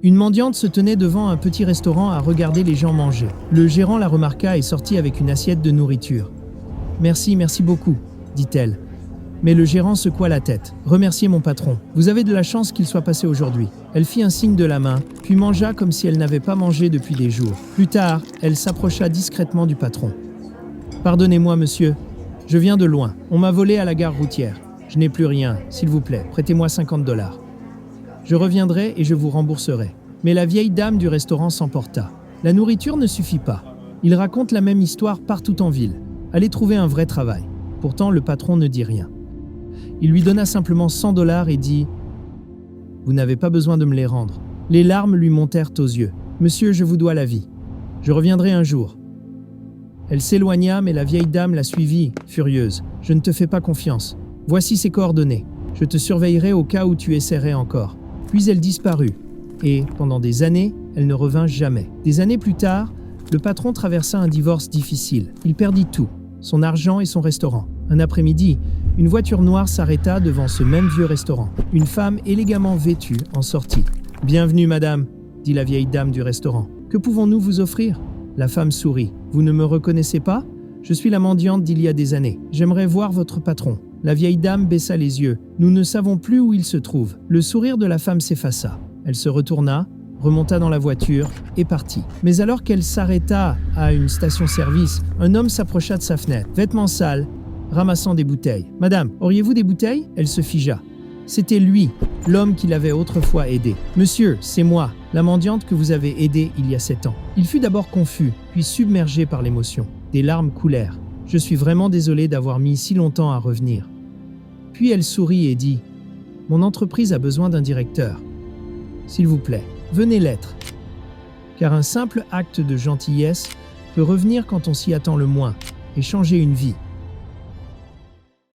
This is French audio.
Une mendiante se tenait devant un petit restaurant à regarder les gens manger. Le gérant la remarqua et sortit avec une assiette de nourriture. « Merci, merci beaucoup, dit-elle. Mais le gérant secoua la tête. « Remerciez mon patron. Vous avez de la chance qu'il soit passé aujourd'hui. » Elle fit un signe de la main, puis mangea comme si elle n'avait pas mangé depuis des jours. Plus tard, elle s'approcha discrètement du patron. « Pardonnez-moi, monsieur. Je viens de loin. On m'a volé à la gare routière. Je n'ai plus rien. S'il vous plaît, prêtez-moi $50. Je reviendrai et je vous rembourserai. » Mais la vieille dame du restaurant s'emporta. La nourriture ne suffit pas. Il raconte la même histoire partout en ville. Allez trouver un vrai travail. Pourtant, le patron ne dit rien. Il lui donna simplement $100 et dit « Vous n'avez pas besoin de me les rendre. » Les larmes lui montèrent aux yeux. « Monsieur, je vous dois la vie. Je reviendrai un jour. » Elle s'éloigna, mais la vieille dame la suivit, furieuse. « Je ne te fais pas confiance. Voici ses coordonnées. Je te surveillerai au cas où tu essaierais encore. » Puis elle disparut. Et, pendant des années, elle ne revint jamais. Des années plus tard, le patron traversa un divorce difficile. Il perdit tout, son argent et son restaurant. Un après-midi, une voiture noire s'arrêta devant ce même vieux restaurant. Une femme élégamment vêtue en sortit. « Bienvenue, madame, » dit la vieille dame du restaurant. « Que pouvons-nous vous offrir ?» La femme sourit. « Vous ne me reconnaissez pas ? Je suis la mendiante d'il y a des années. J'aimerais voir votre patron. » La vieille dame baissa les yeux. « Nous ne savons plus où il se trouve. » Le sourire de la femme s'effaça. Elle se retourna, remonta dans la voiture et partit. Mais alors qu'elle s'arrêta à une station-service, un homme s'approcha de sa fenêtre, vêtements sales, ramassant des bouteilles. « Madame, auriez-vous des bouteilles ?» Elle se figea. C'était lui, l'homme qui l'avait autrefois aidé. « Monsieur, c'est moi, la mendiante que vous avez aidée il y a 7 ans. » Il fut d'abord confus, puis submergé par l'émotion. Des larmes coulèrent. « Je suis vraiment désolé d'avoir mis si longtemps à revenir. » Puis elle sourit et dit « Mon entreprise a besoin d'un directeur. S'il vous plaît, venez l'être. » Car un simple acte de gentillesse peut revenir quand on s'y attend le moins et changer une vie.